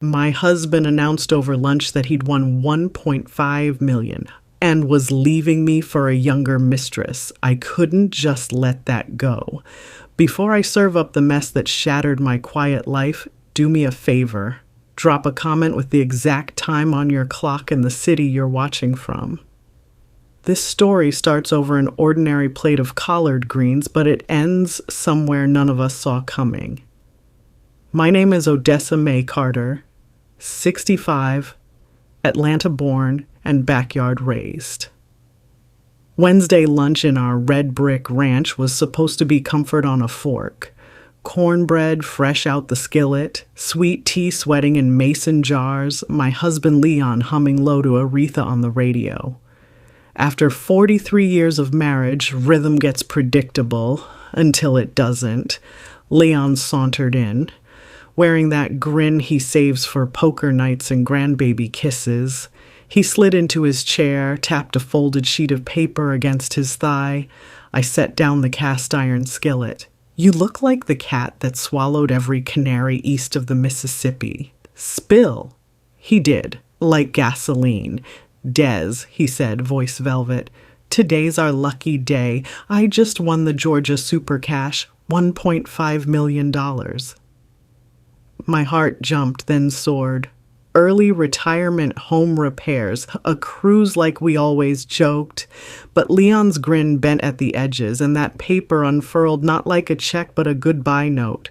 My husband announced over lunch that he'd won 1.5 million and was leaving me for a younger mistress. I couldn't just let that go. Before I serve up the mess that shattered my quiet life, do me a favor. Drop a comment with the exact time on your clock and the city you're watching from. This story starts over an ordinary plate of collard greens, but it ends somewhere none of us saw coming. My name is Odessa Mae Carter, 65, Atlanta-born and backyard raised. Wednesday lunch in our red brick ranch was supposed to be comfort on a fork. Cornbread fresh out the skillet, sweet tea sweating in mason jars, my husband Leon humming low to Aretha on the radio. After 43 years of marriage, rhythm gets predictable until it doesn't. Leon sauntered in, wearing that grin he saves for poker nights and grandbaby kisses. He slid into his chair, tapped a folded sheet of paper against his thigh. I set down the cast iron skillet. You look like the cat that swallowed every canary east of the Mississippi. Spill. He did, like gasoline. Des, he said, voice velvet. Today's our lucky day. I just won the Georgia Super Cash, $1.5 million. My heart jumped, then soared. Early retirement home repairs, a cruise like we always joked. But Leon's grin bent at the edges, and that paper unfurled not like a check but a goodbye note.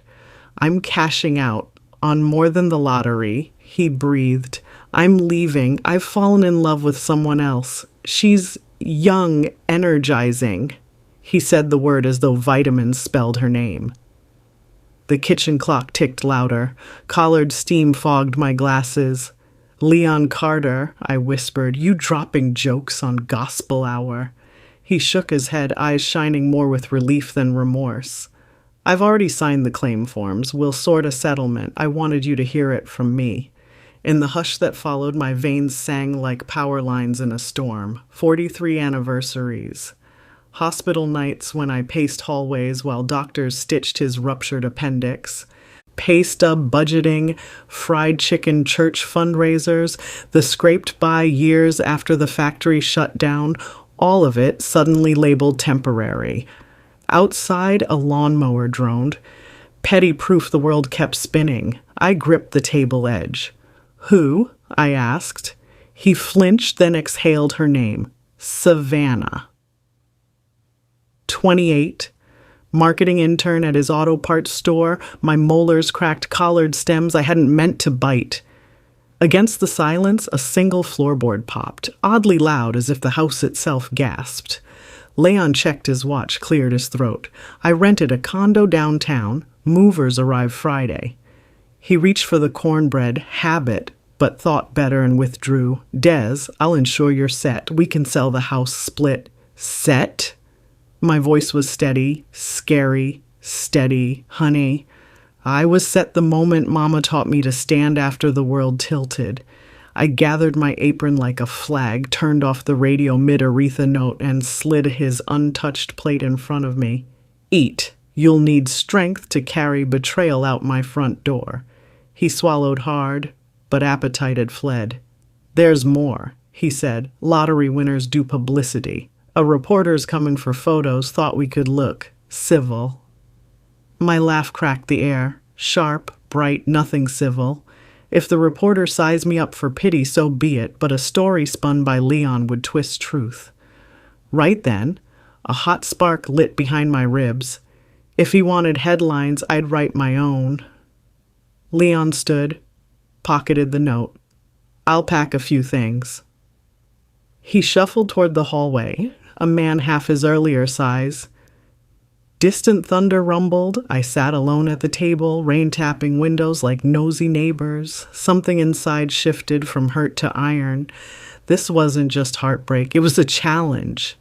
I'm cashing out on more than the lottery, he breathed. I'm leaving. I've fallen in love with someone else. She's young, energizing. He said the word as though vitamins spelled her name. The kitchen clock ticked louder. Collard steam fogged my glasses. Leon Carter, I whispered, you dropping jokes on gospel hour. He shook his head, eyes shining more with relief than remorse. I've already signed the claim forms. We'll sort a settlement. I wanted you to hear it from me. In the hush that followed, my veins sang like power lines in a storm. 43 anniversaries. Hospital nights when I paced hallways while doctors stitched his ruptured appendix. Pay stub budgeting, fried chicken church fundraisers, the scraped by years after the factory shut down, all of it suddenly labeled temporary. Outside, a lawnmower droned. Petty proof the world kept spinning. I gripped the table edge. Who? I asked. He flinched, then exhaled her name. Savannah. 28, marketing intern at his auto parts store, my molars cracked collard stems I hadn't meant to bite. Against the silence, a single floorboard popped, oddly loud as if the house itself gasped. Leon checked his watch, cleared his throat. I rented a condo downtown. Movers arrived Friday. He reached for the cornbread, habit, but thought better and withdrew. Des, I'll insure you're set. We can sell the house split. Set? My voice was steady, scary, steady. Honey, I was set the moment Mama taught me to stand after the world tilted. I gathered my apron like a flag, turned off the radio mid-Aretha note, and slid his untouched plate in front of me. Eat. You'll need strength to carry betrayal out my front door. He swallowed hard, but appetite had fled. There's more, he said. Lottery winners do publicity. A reporter's coming for photos, thought we could look civil. My laugh cracked the air. Sharp, bright, nothing civil. If the reporter sized me up for pity, so be it, but a story spun by Leon would twist truth. Right then, a hot spark lit behind my ribs. If he wanted headlines, I'd write my own. Leon stood, pocketed the note. I'll pack a few things. He shuffled toward the hallway, a man half his earlier size. Distant thunder rumbled. I sat alone at the table, rain tapping windows like nosy neighbors. Something inside shifted from hurt to iron. This wasn't just heartbreak, it was a challenge.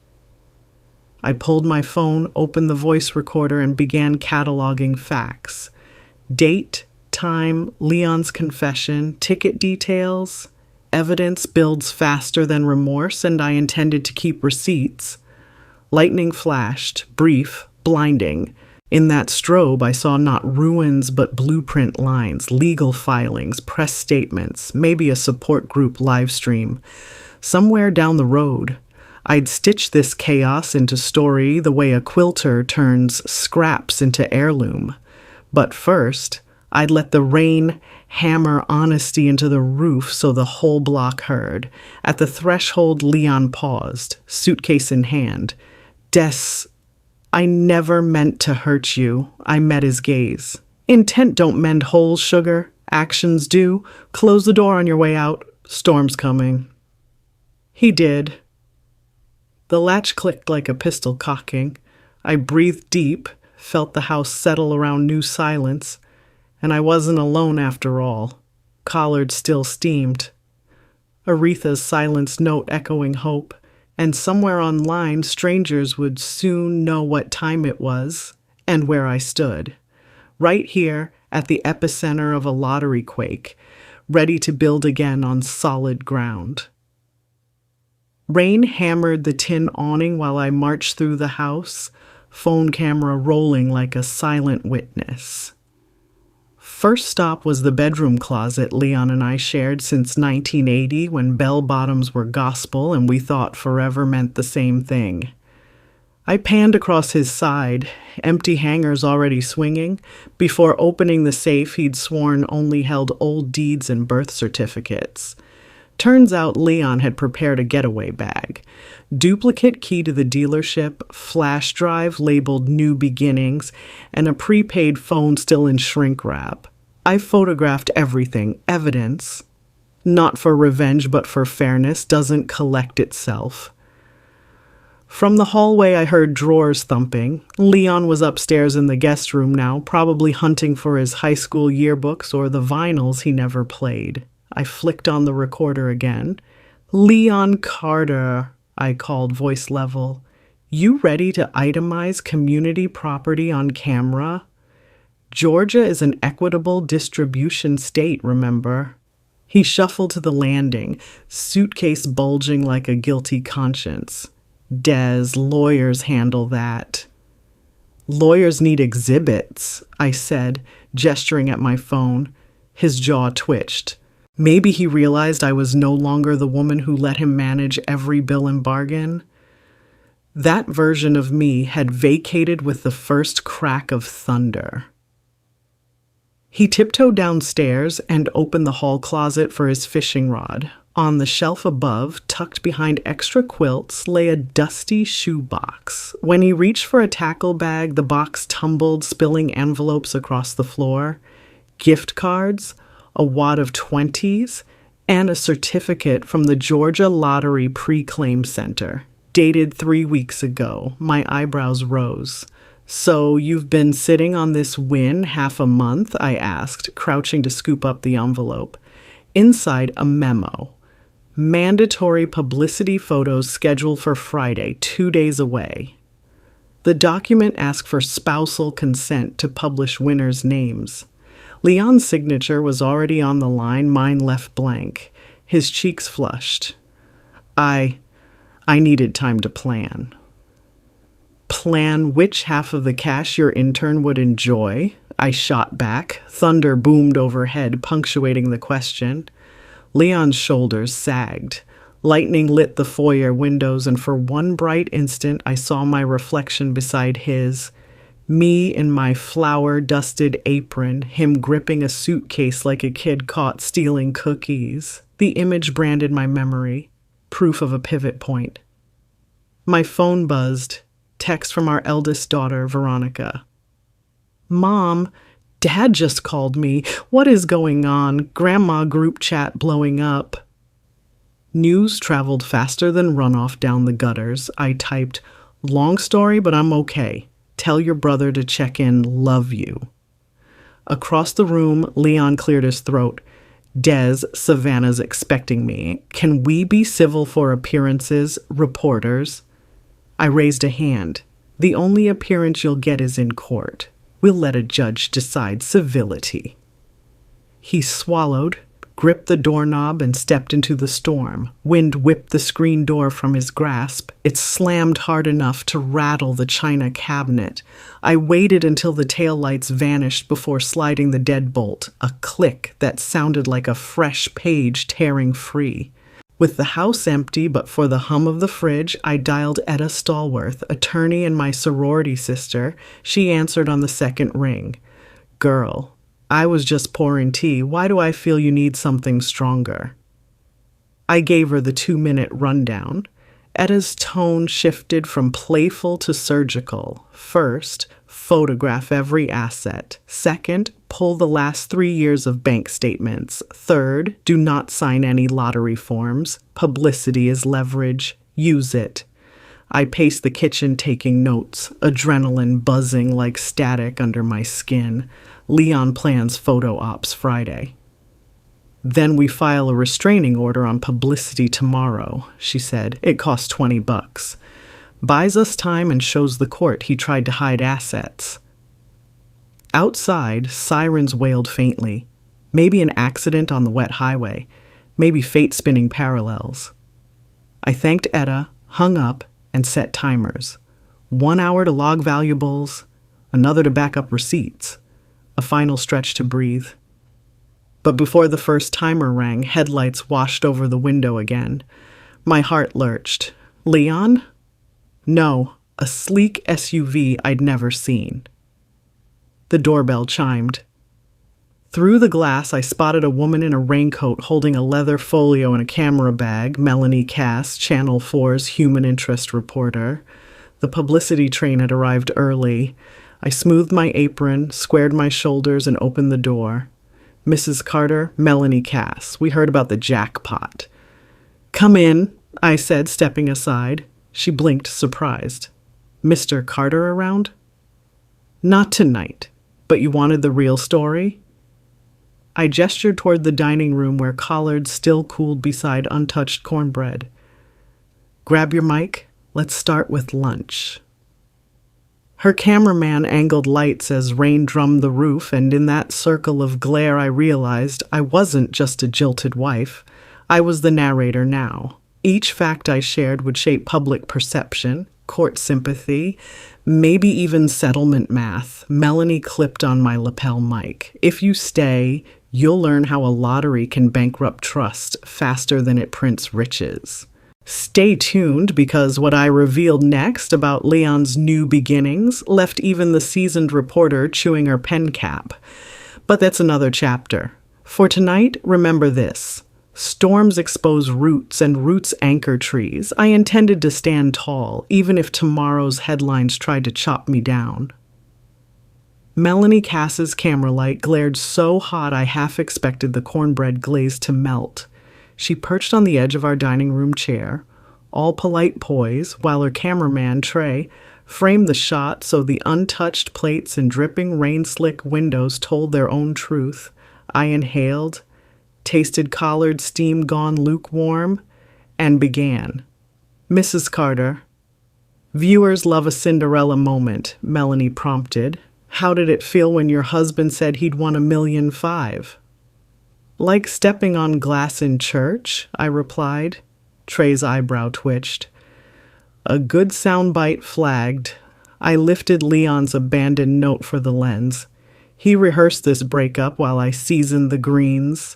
I pulled my phone, opened the voice recorder, and began cataloging facts. Date, time, Leon's confession, ticket details. Evidence builds faster than remorse, and I intended to keep receipts. Lightning flashed, brief, blinding. In that strobe, I saw not ruins but blueprint lines, legal filings, press statements, maybe a support group live stream. Somewhere down the road, I'd stitch this chaos into story the way a quilter turns scraps into heirloom. But first, I'd let the rain hammer honesty into the roof so the whole block heard. At the threshold, Leon paused, suitcase in hand. Des, I never meant to hurt you. I met his gaze. Intent don't mend holes, sugar. Actions do. Close the door on your way out. Storm's coming. He did. The latch clicked like a pistol cocking. I breathed deep, felt the house settle around new silence, and I wasn't alone after all. Collard still steamed. Aretha's silenced note echoing hope, and somewhere online strangers would soon know what time it was and where I stood. Right here at the epicenter of a lottery quake, ready to build again on solid ground. Rain hammered the tin awning while I marched through the house, phone camera rolling like a silent witness. First stop was the bedroom closet Leon and I shared since 1980, when bell-bottoms were gospel and we thought forever meant the same thing. I panned across his side, empty hangers already swinging. Before opening the safe he'd sworn only held old deeds and birth certificates. Turns out Leon had prepared a getaway bag. Duplicate key to the dealership, flash drive labeled New Beginnings, and a prepaid phone still in shrink wrap. I photographed everything. Evidence, not for revenge but for fairness, doesn't collect itself. From the hallway I heard drawers thumping. Leon was upstairs in the guest room now, probably hunting for his high school yearbooks or the vinyls he never played. I flicked on the recorder again. Leon Carter, I called, voice level. You ready to itemize community property on camera? Georgia is an equitable distribution state, remember? He shuffled to the landing, suitcase bulging like a guilty conscience. Des, lawyers handle that. Lawyers need exhibits, I said, gesturing at my phone. His jaw twitched. Maybe he realized I was no longer the woman who let him manage every bill and bargain. That version of me had vacated with the first crack of thunder. He tiptoed downstairs and opened the hall closet for his fishing rod. On the shelf above, tucked behind extra quilts, lay a dusty shoebox. When he reached for a tackle bag, the box tumbled, spilling envelopes across the floor. Gift cards, a wad of 20s, and a certificate from the Georgia Lottery Pre-Claim Center, dated 3 weeks ago. My eyebrows rose. So you've been sitting on this win half a month? I asked, crouching to scoop up the envelope. Inside, a memo. Mandatory publicity photos scheduled for Friday, 2 days away. The document asked for spousal consent to publish winners' names. Leon's signature was already on the line, mine left blank. His cheeks flushed. I needed time to plan. Plan which half of the cash your intern would enjoy? I shot back. Thunder boomed overhead, punctuating the question. Leon's shoulders sagged. Lightning lit the foyer windows, and for one bright instant I saw my reflection beside his. Me in my flour-dusted apron, him gripping a suitcase like a kid caught stealing cookies. The image branded my memory, proof of a pivot point. My phone buzzed. Text from our eldest daughter, Veronica. Mom, Dad just called me. What is going on? Grandma group chat blowing up. News traveled faster than runoff down the gutters. I typed, long story, but I'm okay. Tell your brother to check in. Love you. Across the room, Leon cleared his throat. Des, Savannah's expecting me. Can we be civil for appearances, reporters? I raised a hand. The only appearance you'll get is in court. We'll let a judge decide civility. He swallowed, gripped the doorknob and stepped into the storm. Wind whipped the screen door from his grasp. It slammed hard enough to rattle the china cabinet. I waited until the taillights vanished before sliding the deadbolt, a click that sounded like a fresh page tearing free. With the house empty but for the hum of the fridge, I dialed Etta Stallworth, attorney and my sorority sister. She answered on the second ring. "Girl, I was just pouring tea. Why do I feel you need something stronger?" I gave her the 2-minute rundown. Etta's tone shifted from playful to surgical. First, photograph every asset. Second, pull the last 3 years of bank statements. Third, do not sign any lottery forms. Publicity is leverage. Use it. I paced the kitchen taking notes, adrenaline buzzing like static under my skin. Leon plans photo ops Friday. "Then we file a restraining order on publicity tomorrow," she said. "It costs $20. Buys us time and shows the court he tried to hide assets." Outside, sirens wailed faintly. Maybe an accident on the wet highway. Maybe fate spinning parallels. I thanked Etta, hung up, and set timers. 1 hour to log valuables, another to back up receipts, a final stretch to breathe. But before the first timer rang, headlights washed over the window again. My heart lurched. Leon? No, a sleek SUV I'd never seen. The doorbell chimed. Through the glass, I spotted a woman in a raincoat holding a leather folio and a camera bag, Melanie Cass, Channel 4's human interest reporter. The publicity train had arrived early. I smoothed my apron, squared my shoulders, and opened the door. "Mrs. Carter, Melanie Cass. We heard about the jackpot." "Come in," I said, stepping aside. She blinked, surprised. "Mr. Carter around?" "Not tonight. But you wanted the real story?" I gestured toward the dining room where collards still cooled beside untouched cornbread. "Grab your mic. Let's start with lunch." Her cameraman angled lights as rain drummed the roof, and in that circle of glare I realized I wasn't just a jilted wife. I was the narrator now. Each fact I shared would shape public perception, court sympathy, maybe even settlement math. Melanie clipped on my lapel mic. "If you stay, you'll learn how a lottery can bankrupt trust faster than it prints riches." Stay tuned, because what I revealed next about Leon's new beginnings left even the seasoned reporter chewing her pen cap. But that's another chapter. For tonight, remember this. Storms expose roots and roots anchor trees. I intended to stand tall, even if tomorrow's headlines tried to chop me down. Melanie Cass's camera light glared so hot I half expected the cornbread glaze to melt. She perched on the edge of our dining room chair, all polite poise, while her cameraman, Trey, framed the shot so the untouched plates and dripping rain-slick windows told their own truth. I inhaled, tasted collard steam gone lukewarm, and began. "Mrs. Carter, viewers love a Cinderella moment," Melanie prompted. "How did it feel when your husband said he'd won $1.5 million?" "Like stepping on glass in church," I replied. Trey's eyebrow twitched. A good soundbite flagged. I lifted Leon's abandoned note for the lens. He rehearsed this breakup while I seasoned the greens.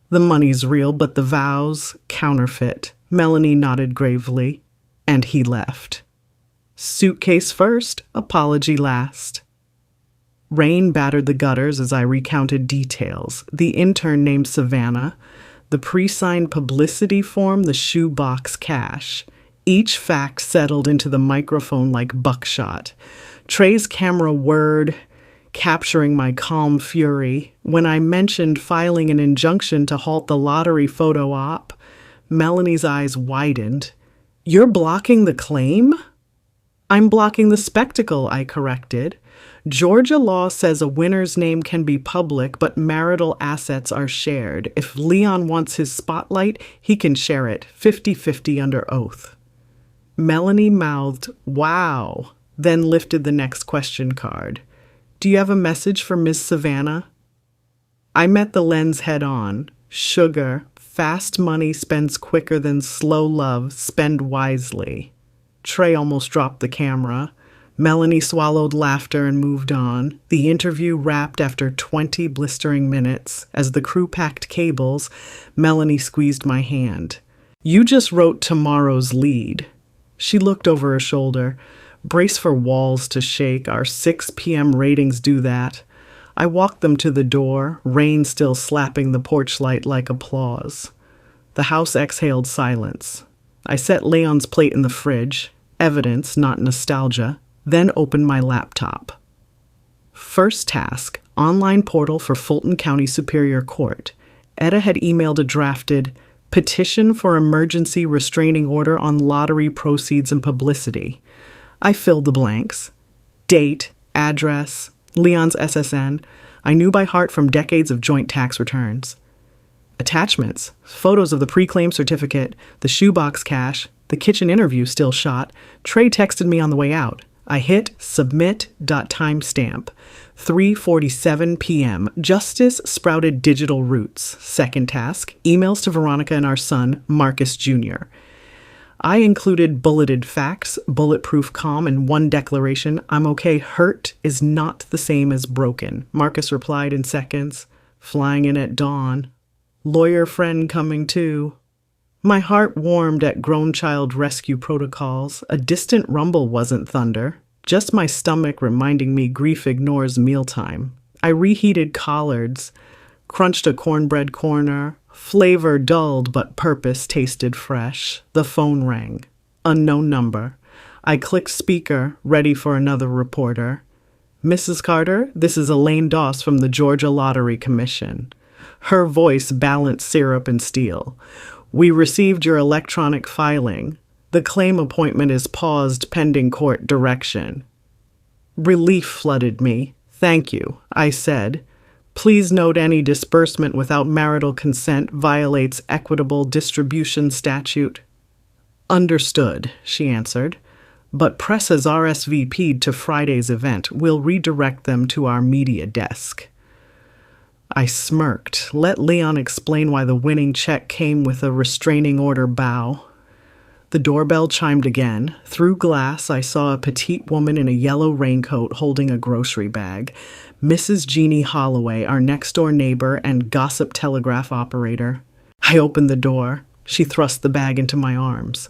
"The money's real, but the vows, counterfeit." Melanie nodded gravely, and he left. Suitcase first, apology last. Rain battered the gutters as I recounted details. The intern named Savannah, the pre-signed publicity form, the shoebox cash. Each fact settled into the microphone like buckshot. Trey's camera whirred, capturing my calm fury. When I mentioned filing an injunction to halt the lottery photo op, Melanie's eyes widened. "You're blocking the claim?" "I'm blocking the spectacle," I corrected. "Georgia law says a winner's name can be public, but marital assets are shared. If Leon wants his spotlight, he can share it, 50-50 under oath." Melanie mouthed, "Wow," then lifted the next question card. "Do you have a message for Miss Savannah?" I met the lens head on. Sugar, fast money spends quicker than slow love, spend wisely. Trey almost dropped the camera. Melanie swallowed laughter and moved on. The interview wrapped after 20 blistering minutes. As the crew packed cables, Melanie squeezed my hand. You just wrote tomorrow's lead. She looked over her shoulder. Brace for walls to shake. Our 6 p.m. ratings do that. I walked them to the door, rain still slapping the porch light like applause. The house exhaled silence. I set Leon's plate in the fridge, evidence, not nostalgia, then opened my laptop. First task, online portal for Fulton County Superior Court. Etta had emailed a drafted petition for emergency restraining order on lottery proceeds and publicity. I filled the blanks. Date, address, Leon's SSN. I knew by heart from decades of joint tax returns. Attachments, photos of the pre-claim certificate, the shoebox cash, the kitchen interview still shot. Trey texted me on the way out. I hit submit.timestamp. 3:47 p.m. Justice sprouted digital roots. Second task, emails to Veronica and our son, Marcus Jr. I included bulleted facts, bulletproof calm, and one declaration, I'm okay, hurt is not the same as broken. Marcus replied in seconds, flying in at dawn. Lawyer friend coming too. My heart warmed at grown child rescue protocols. A distant rumble wasn't thunder, just my stomach reminding me grief ignores mealtime. I reheated collards, crunched a cornbread corner. Flavor dulled, but purpose tasted fresh. The phone rang. Unknown number. I clicked speaker, ready for another reporter. Mrs. Carter, this is Elaine Doss from the Georgia Lottery Commission. Her voice balanced syrup and steel. We received your electronic filing. The claim appointment is paused pending court direction. Relief flooded me. Thank you, I said. Please note any disbursement without marital consent violates equitable distribution statute. Understood, she answered. But press has RSVP'd to Friday's event. We'll redirect them to our media desk. I smirked. Let Leon explain why the winning check came with a restraining order bow. The doorbell chimed again. Through glass, I saw a petite woman in a yellow raincoat holding a grocery bag. Mrs. Jeannie Holloway, our next-door neighbor and gossip telegraph operator. I opened the door. She thrust the bag into my arms.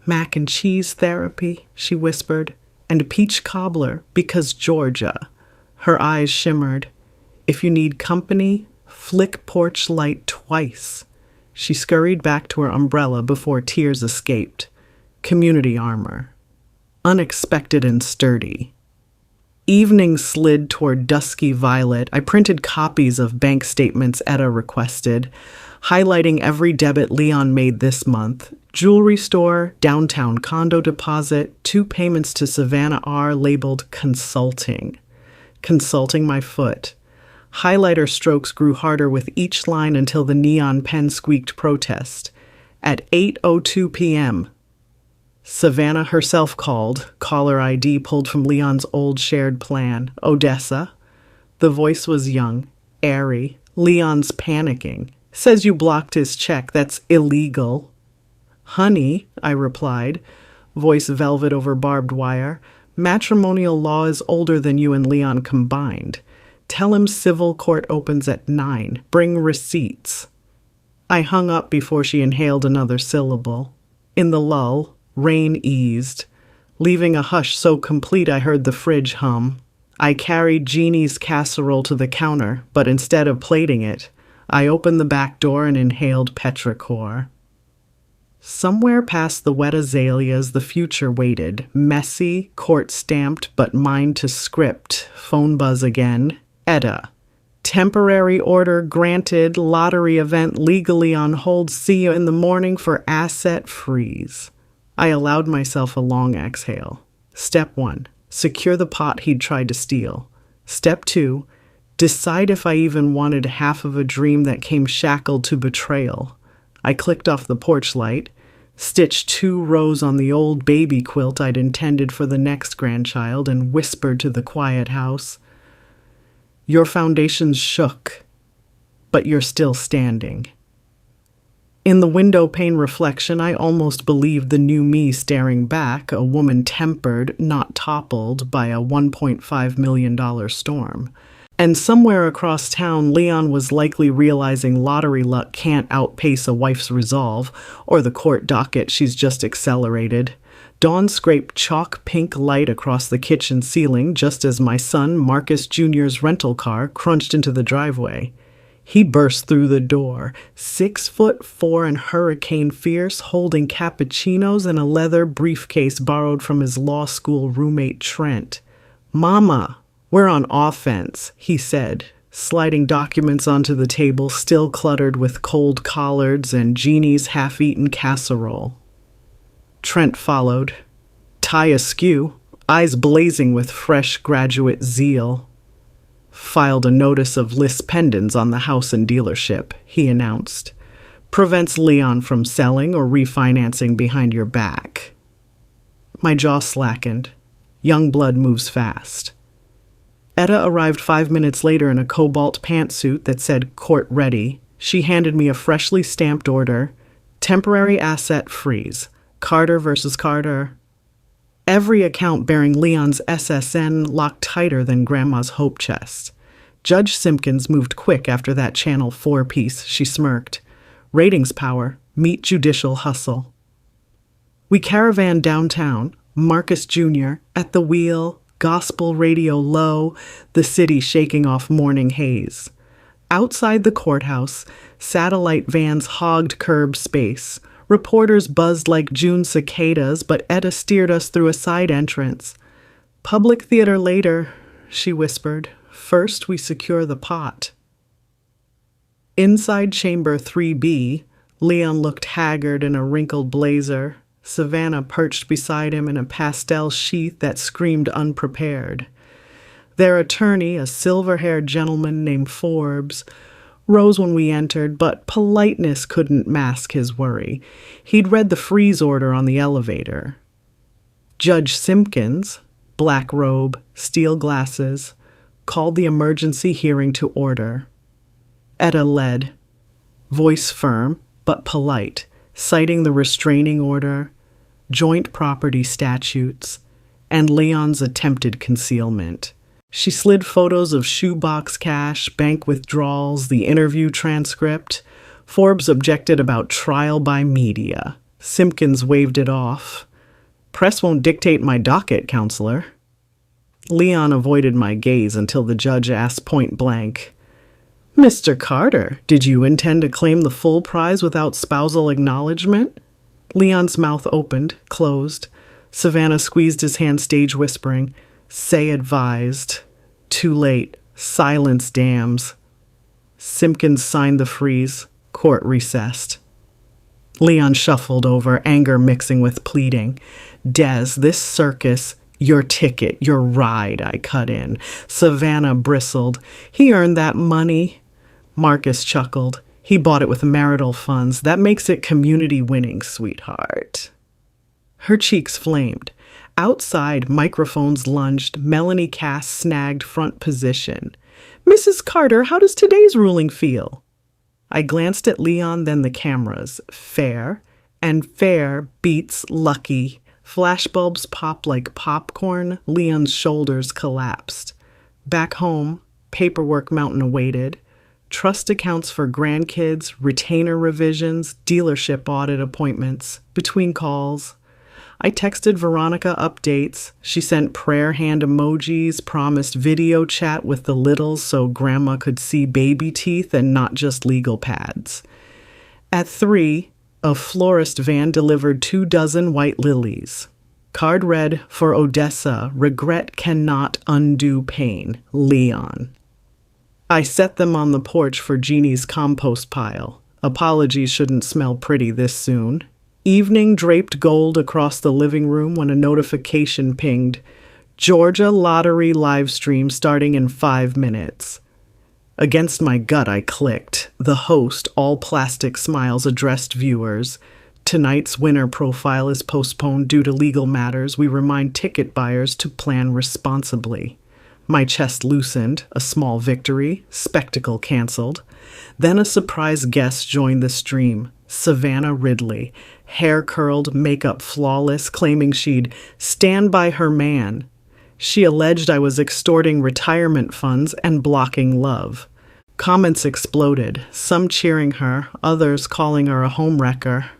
Mac and cheese therapy, she whispered, and peach cobbler, because Georgia. Her eyes shimmered. If you need company, flick porch light twice. She scurried back to her umbrella before tears escaped. Community armor. Unexpected and sturdy. Evening slid toward dusky violet. I printed copies of bank statements Etta requested, highlighting every debit Leon made this month. Jewelry store, downtown condo deposit, 2 payments to Savannah R. labeled consulting. Consulting my foot. Highlighter strokes grew harder with each line until the neon pen squeaked protest. At 8:02 p.m., Savannah herself called, caller ID pulled from Leon's old shared plan. Odessa. The voice was young, airy. Leon's panicking. Says you blocked his check. That's illegal. Honey, I replied, voice velvet over barbed wire. Matrimonial law is older than you and Leon combined. Tell him civil court opens at 9. Bring receipts. I hung up before she inhaled another syllable. In the lull, rain eased, leaving a hush so complete I heard the fridge hum. I carried Jeannie's casserole to the counter, but instead of plating it, I opened the back door and inhaled petrichor. Somewhere past the wet azaleas, the future waited, messy, court-stamped, but mine to script. Phone buzz again. Etta. Temporary order granted, lottery event legally on hold, see you in the morning for asset freeze. I allowed myself a long exhale. Step 1. Secure the pot he'd tried to steal. Step 2. Decide if I even wanted half of a dream that came shackled to betrayal. I clicked off the porch light, stitched 2 rows on the old baby quilt I'd intended for the next grandchild, and whispered to the quiet house, Your foundations shook, but you're still standing. In the window pane reflection, I almost believed the new me staring back, a woman tempered, not toppled, by a $1.5 million storm. And somewhere across town, Leon was likely realizing lottery luck can't outpace a wife's resolve, or the court docket she's just accelerated. Dawn scraped chalk pink light across the kitchen ceiling just as my son, Marcus Jr.'s rental car, crunched into the driveway. He burst through the door, 6'4" and hurricane fierce, holding cappuccinos and a leather briefcase borrowed from his law school roommate Trent. "Mama, we're on offense," he said, sliding documents onto the table still cluttered with cold collards and Jeannie's half-eaten casserole. Trent followed, tie askew, eyes blazing with fresh graduate zeal. "Filed a notice of lis pendens on the house and dealership," he announced. "Prevents Leon from selling or refinancing behind your back." My jaw slackened. Young blood moves fast. Etta arrived 5 minutes later in a cobalt pantsuit that said "Court Ready." She handed me a freshly stamped order. "Temporary asset freeze. Carter versus Carter." Every account bearing Leon's SSN locked tighter than Grandma's hope chest. Judge Simpkins moved quick after that Channel 4 piece, she smirked. Ratings power, meet judicial hustle. We caravanned downtown, Marcus Jr. at the wheel, gospel radio low, the city shaking off morning haze. Outside the courthouse, satellite vans hogged curb space. Reporters buzzed like June cicadas, but Etta steered us through a side entrance. "Public theater later," she whispered. "First we secure the pot." Inside chamber 3B, Leon looked haggard in a wrinkled blazer. Savannah perched beside him in a pastel sheath that screamed unprepared. Their attorney, a silver-haired gentleman named Forbes, rose when we entered, but politeness couldn't mask his worry. He'd read the freeze order on the elevator. Judge Simpkins, black robe, steel glasses, called the emergency hearing to order. Etta led, voice firm but polite, citing the restraining order, joint property statutes, and Leon's attempted concealment. She slid photos of shoebox cash, bank withdrawals, the interview transcript. Forbes objected about trial by media. Simpkins waved it off. "Press won't dictate my docket, counselor." Leon avoided my gaze until the judge asked point blank, "Mr. Carter, did you intend to claim the full prize without spousal acknowledgement?" Leon's mouth opened, closed. Savannah squeezed his hand, stage whispering, "Say advised." Too late. Silence damns. Simpkins signed the freeze. Court recessed. Leon shuffled over, anger mixing with pleading. "Des, this circus, your ticket, your ride," I cut in. Savannah bristled. "He earned that money." Marcus chuckled. "He bought it with marital funds. That makes it community winning, sweetheart." Her cheeks flamed. Outside, microphones lunged. Melanie Cass snagged front position. "Mrs. Carter, how does today's ruling feel?" I glanced at Leon, then the cameras. Fair. And fair beats lucky. Flashbulbs popped like popcorn. Leon's shoulders collapsed. Back home, paperwork mountain awaited. Trust accounts for grandkids, retainer revisions, dealership audit appointments. Between calls, I texted Veronica updates. She sent prayer hand emojis, promised video chat with the littles so Grandma could see baby teeth and not just legal pads. At 3, a florist van delivered 24 white lilies. Card read, "For Odessa, regret cannot undo pain. Leon." I set them on the porch for Jeannie's compost pile. Apologies shouldn't smell pretty this soon. Evening draped gold across the living room when a notification pinged. Georgia Lottery live stream starting in 5 minutes. Against my gut, I clicked. The host, all plastic smiles, addressed viewers. "Tonight's winner profile is postponed due to legal matters. We remind ticket buyers to plan responsibly." My chest loosened, a small victory, spectacle canceled. Then a surprise guest joined the stream, Savannah Ridley, hair curled, makeup flawless, claiming she'd stand by her man. She alleged I was extorting retirement funds and blocking love. Comments exploded, some cheering her, others calling her a homewrecker.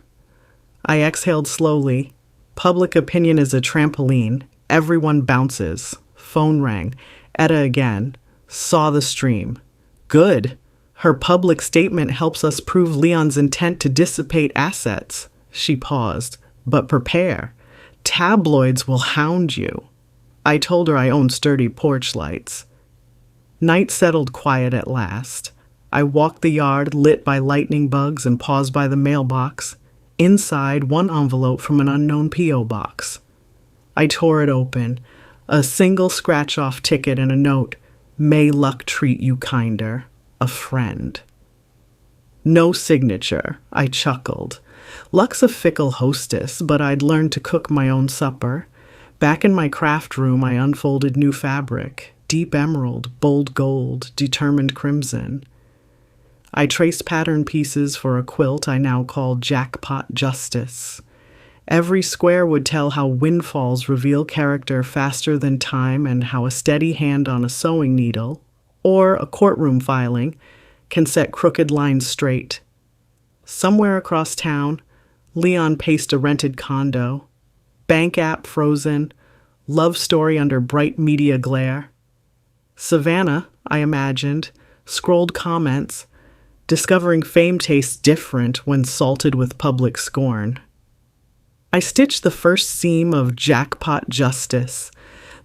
I exhaled slowly. Public opinion is a trampoline. Everyone bounces. Phone rang. Etta again. Saw the stream. Good. Her public statement helps us prove Leon's intent to dissipate assets. She paused. But prepare. Tabloids will hound you. I told her I owned sturdy porch lights. Night settled quiet at last. I walked the yard, lit by lightning bugs, and paused by the mailbox. Inside, one envelope from an unknown P.O. box. I tore it open. A single scratch-off ticket and a note. May luck treat you kinder. A friend. No signature. I chuckled. Luck's a fickle hostess, but I'd learned to cook my own supper. Back in my craft room, I unfolded new fabric. Deep emerald, bold gold, determined crimson. I traced pattern pieces for a quilt I now called Jackpot Justice. Every square would tell how windfalls reveal character faster than time and how a steady hand on a sewing needle, or a courtroom filing, can set crooked lines straight. Somewhere across town, Leon paced a rented condo. Bank app frozen, love story under bright media glare. Savannah, I imagined, scrolled comments, discovering fame tastes different when salted with public scorn. I stitched the first seam of Jackpot Justice,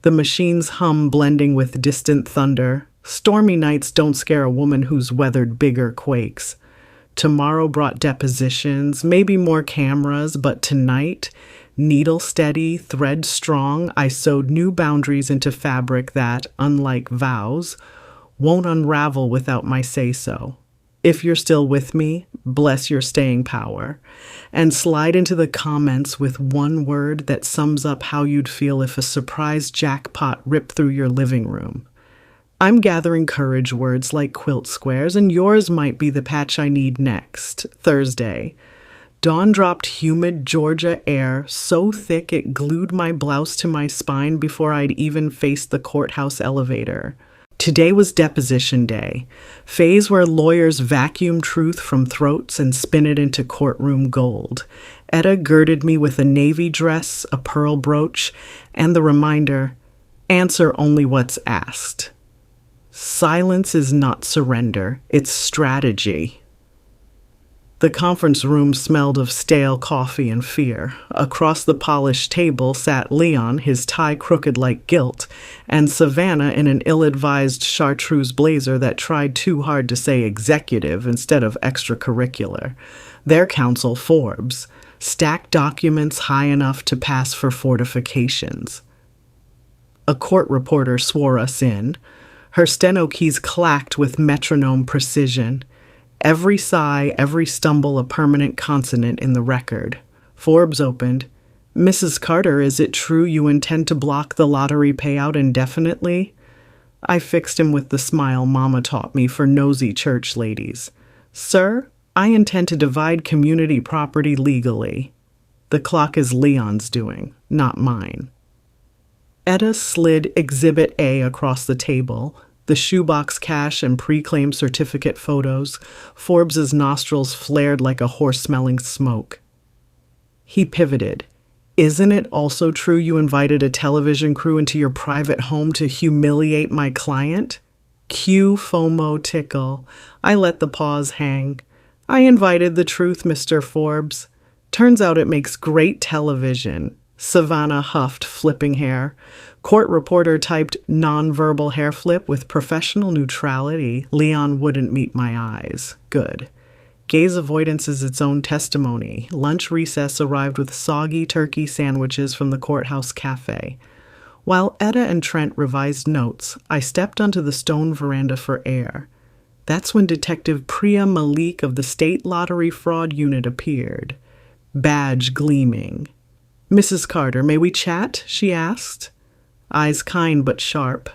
the machine's hum blending with distant thunder. Stormy nights don't scare a woman who's weathered bigger quakes. Tomorrow brought depositions, maybe more cameras, but tonight, needle steady, thread strong, I sewed new boundaries into fabric that, unlike vows, won't unravel without my say-so. If you're still with me, bless your staying power. And slide into the comments with one word that sums up how you'd feel if a surprise jackpot ripped through your living room. I'm gathering courage words like quilt squares, and yours might be the patch I need next, Thursday. Dawn dropped humid Georgia air so thick it glued my blouse to my spine before I'd even faced the courthouse elevator. Today was deposition day, phase where lawyers vacuum truth from throats and spin it into courtroom gold. Etta girded me with a navy dress, a pearl brooch, and the reminder, answer only what's asked. Silence is not surrender, it's strategy. The conference room smelled of stale coffee and fear. Across the polished table sat Leon, his tie crooked like guilt, and Savannah in an ill-advised chartreuse blazer that tried too hard to say executive instead of extracurricular. Their counsel, Forbes, stacked documents high enough to pass for fortifications. A court reporter swore us in. Her steno keys clacked with metronome precision. Every sigh, every stumble a permanent consonant in the record. Forbes opened. Mrs. Carter, is it true you intend to block the lottery payout indefinitely? I fixed him with the smile Mama taught me for nosy church ladies. Sir, I intend to divide community property legally. The clock is Leon's doing, not mine. Etta slid Exhibit A across the table. The shoebox cash and pre-claim certificate photos. Forbes's nostrils flared like a horse-smelling smoke. He pivoted. Isn't it also true you invited a television crew into your private home to humiliate my client? Cue FOMO tickle. I let the pause hang. I invited the truth, Mr. Forbes. Turns out it makes great television. Savannah huffed, flipping hair. Court reporter typed nonverbal hair flip with professional neutrality. Leon wouldn't meet my eyes. Good. Gaze avoidance is its own testimony. Lunch recess arrived with soggy turkey sandwiches from the courthouse cafe. While Etta and Trent revised notes, I stepped onto the stone veranda for air. That's when Detective Priya Malik of the State Lottery Fraud Unit appeared. Badge gleaming. Mrs. Carter, may we chat? She asked. Eyes kind but sharp.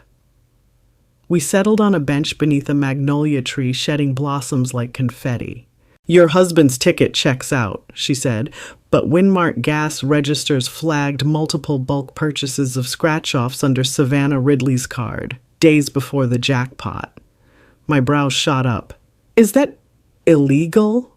We settled on a bench beneath a magnolia tree, shedding blossoms like confetti. Your husband's ticket checks out, she said, but Winmark Gas registers flagged multiple bulk purchases of scratch-offs under Savannah Ridley's card, days before the jackpot. My brows shot up. Is that illegal?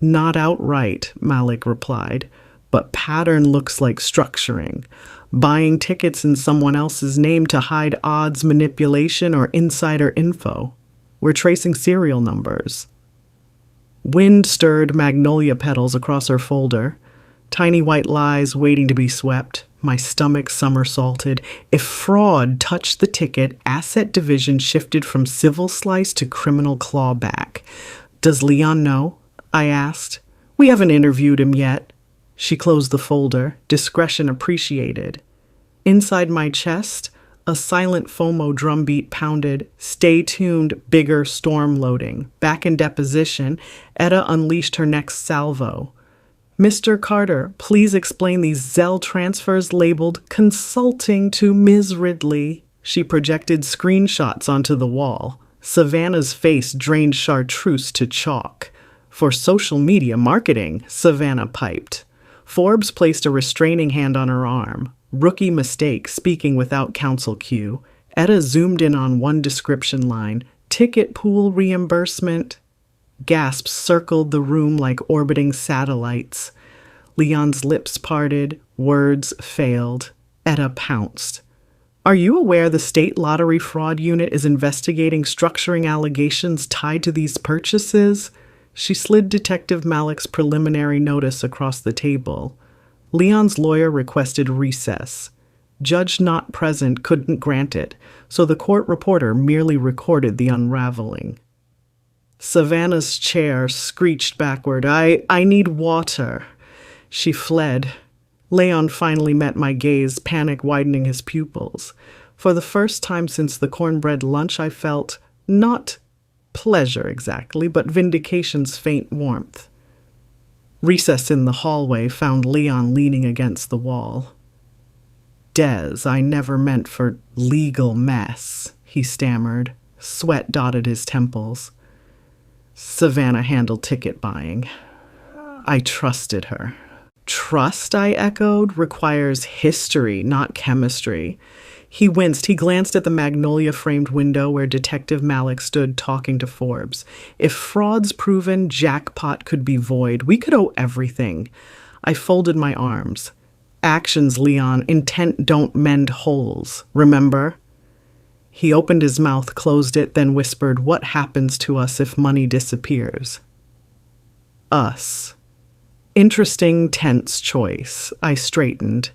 Not outright, Malik replied, but pattern looks like structuring. Buying tickets in someone else's name to hide odds manipulation or insider info. We're tracing serial numbers. Wind stirred magnolia petals across her folder. Tiny white lies waiting to be swept. My stomach somersaulted. If fraud touched the ticket, asset division shifted from civil slice to criminal clawback. Does Leon know? I asked. We haven't interviewed him yet. She closed the folder, discretion appreciated. Inside my chest, a silent FOMO drumbeat pounded. Stay tuned, bigger storm loading. Back in deposition, Etta unleashed her next salvo. Mr. Carter, please explain these Zelle transfers labeled consulting to Ms. Ridley. She projected screenshots onto the wall. Savannah's face drained chartreuse to chalk. For social media marketing, Savannah piped. Forbes placed a restraining hand on her arm. Rookie mistake, speaking without counsel cue. Etta zoomed in on one description line. Ticket pool reimbursement. Gasps circled the room like orbiting satellites. Leon's lips parted. Words failed. Etta pounced. Are you aware the state lottery fraud unit is investigating structuring allegations tied to these purchases? She slid Detective Malik's preliminary notice across the table. Leon's lawyer requested recess. Judge not present couldn't grant it, so the court reporter merely recorded the unraveling. Savannah's chair screeched backward. I need water. She fled. Leon finally met my gaze, panic widening his pupils. For the first time since the cornbread lunch, I felt not pleasure exactly, but vindication's faint warmth. Recess in the hallway found Leon leaning against the wall. Des, I never meant for legal mess, he stammered. Sweat dotted his temples. Savannah handled ticket buying. I trusted her. Trust, I echoed, requires history, not chemistry. He winced. He glanced at the magnolia-framed window where Detective Malik stood talking to Forbes. If fraud's proven, jackpot could be void. We could owe everything. I folded my arms. Actions, Leon. Intent don't mend holes. Remember? He opened his mouth, closed it, then whispered, what happens to us if money disappears? Us. Interesting, tense choice. I straightened.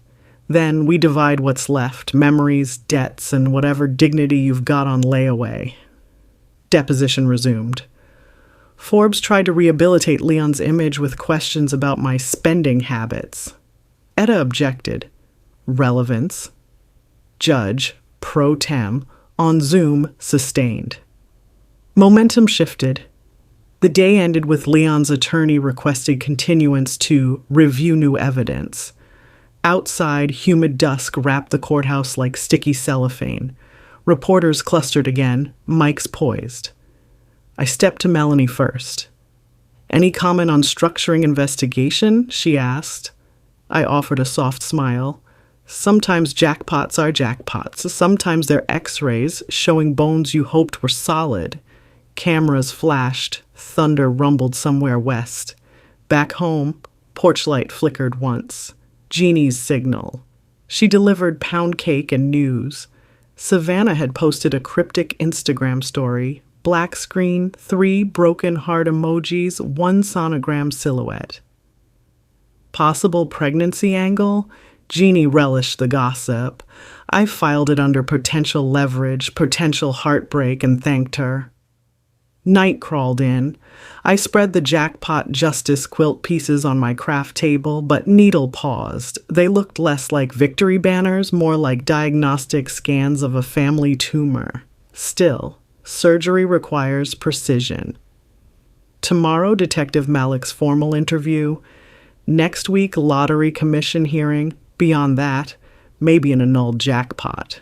Then we divide what's left, memories, debts, and whatever dignity you've got on layaway. Deposition resumed. Forbes tried to rehabilitate Leon's image with questions about my spending habits. Etta objected. Relevance. Judge, pro tem, on Zoom, sustained. Momentum shifted. The day ended with Leon's attorney requested continuance to review new evidence. Outside, humid dusk wrapped the courthouse like sticky cellophane. Reporters clustered again, mics poised. I stepped to Melanie first. Any comment on structuring investigation? She asked. I offered a soft smile. Sometimes jackpots are jackpots. Sometimes they're x-rays showing bones you hoped were solid. Cameras flashed. Thunder rumbled somewhere west. Back home, porch light flickered once. Jeannie's signal. She delivered pound cake and news. Savannah had posted a cryptic Instagram story. Black screen, 3 broken heart emojis, 1 sonogram silhouette. Possible pregnancy angle? Jeannie relished the gossip. I filed it under potential leverage, potential heartbreak, and thanked her. Night crawled in. I spread the jackpot justice quilt pieces on my craft table, but needle paused. They looked less like victory banners, more like diagnostic scans of a family tumor. Still, surgery requires precision. Tomorrow, Detective Malik's formal interview. Next week, lottery commission hearing. Beyond that, maybe an annulled jackpot.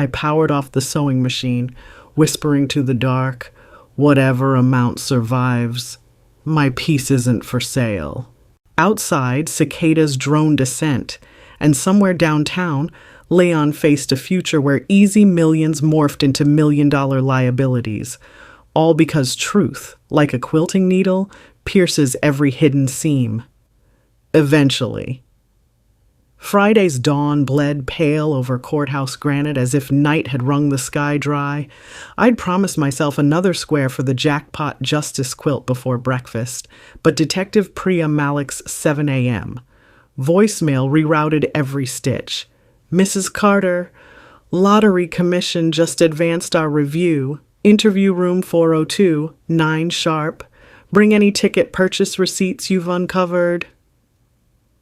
I powered off the sewing machine, whispering to the dark, "Whatever amount survives. My piece isn't for sale." Outside, cicadas droned a scent, and somewhere downtown, Leon faced a future where easy millions morphed into million-dollar liabilities, all because truth, like a quilting needle, pierces every hidden seam. Eventually. Friday's dawn bled pale over courthouse granite as if night had wrung the sky dry. I'd promised myself another square for the jackpot justice quilt before breakfast, but Detective Priya Malik's 7 a.m. voicemail rerouted every stitch. "Mrs. Carter, Lottery Commission just advanced our review. Interview room 402, 9 sharp. Bring any ticket purchase receipts you've uncovered."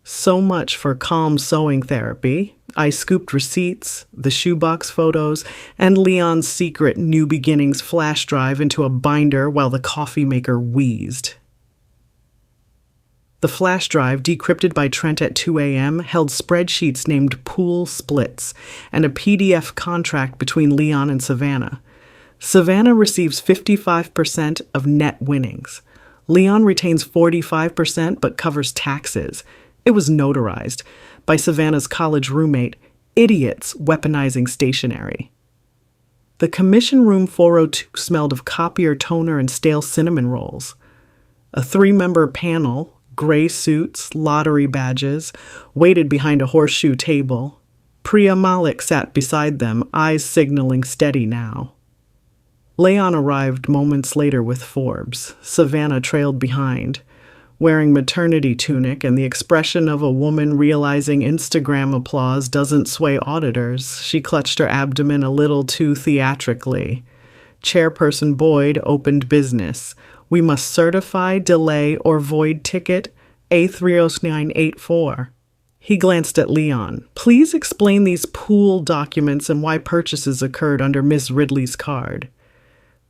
So much for calm sewing therapy. I scooped receipts, the shoebox photos, and Leon's secret New Beginnings flash drive into a binder while the coffee maker wheezed. The flash drive, decrypted by Trent at 2 a.m., held spreadsheets named pool splits and a PDF contract between Leon and Savannah. Savannah receives 55% of net winnings. Leon retains 45% but covers taxes. It was notarized by Savannah's college roommate, idiots weaponizing stationery. The commission room 402 smelled of copier toner and stale cinnamon rolls. A 3-member panel, gray suits, lottery badges, waited behind a horseshoe table. Priya Malik sat beside them, eyes signaling steady now. Leon arrived moments later with Forbes. Savannah trailed behind, wearing maternity tunic and the expression of a woman realizing Instagram applause doesn't sway auditors. She clutched her abdomen a little too theatrically. Chairperson Boyd opened business. "We must certify, delay, or void ticket A30984. He glanced at Leon. "Please explain these pool documents and why purchases occurred under Miss Ridley's card."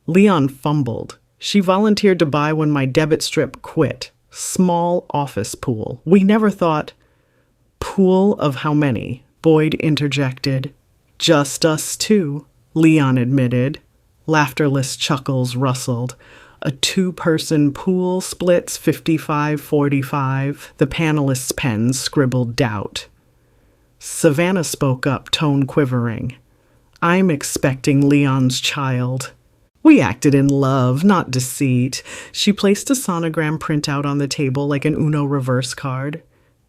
Leon fumbled. "She volunteered to buy when my debit strip quit. Small office pool. We never thought—" "Pool of how many?" Boyd interjected. "Just us two," Leon admitted. Laughterless chuckles rustled. "A 2-person pool splits 55-45. The panelists' pens scribbled doubt. Savannah spoke up, tone quivering. "I'm expecting Leon's child." "We acted in love, not deceit." She placed a sonogram printout on the table like an Uno reverse card.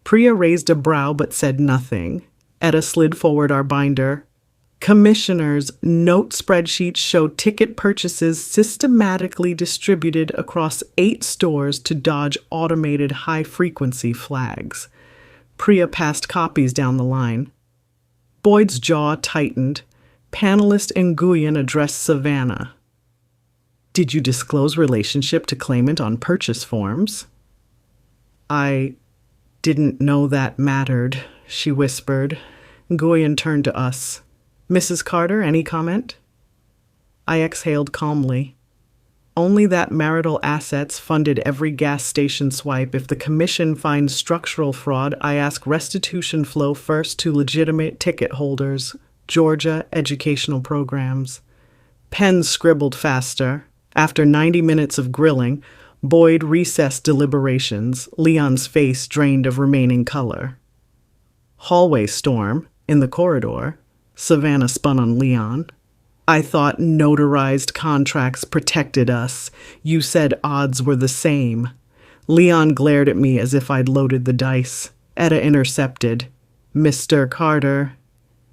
Priya raised a brow but said nothing. Etta slid forward our binder. "Commissioners' note spreadsheets show ticket purchases systematically distributed across 8 stores to dodge automated high-frequency flags." Priya passed copies down the line. Boyd's jaw tightened. Panelist Nguyen addressed Savannah. "Did you disclose relationship to claimant on purchase forms?" "I didn't know that mattered," she whispered. Nguyen turned to us. "Mrs. Carter, any comment?" I exhaled calmly. "Only that marital assets funded every gas station swipe. If the commission finds structural fraud, I ask restitution flow first to legitimate ticket holders. Georgia educational programs." Pens scribbled faster. After 90 minutes of grilling, Boyd recessed deliberations, Leon's face drained of remaining color. Hallway storm, in the corridor. Savannah spun on Leon. "I thought notarized contracts protected us. You said odds were the same." Leon glared at me as if I'd loaded the dice. Etta intercepted. "Mr. Carter,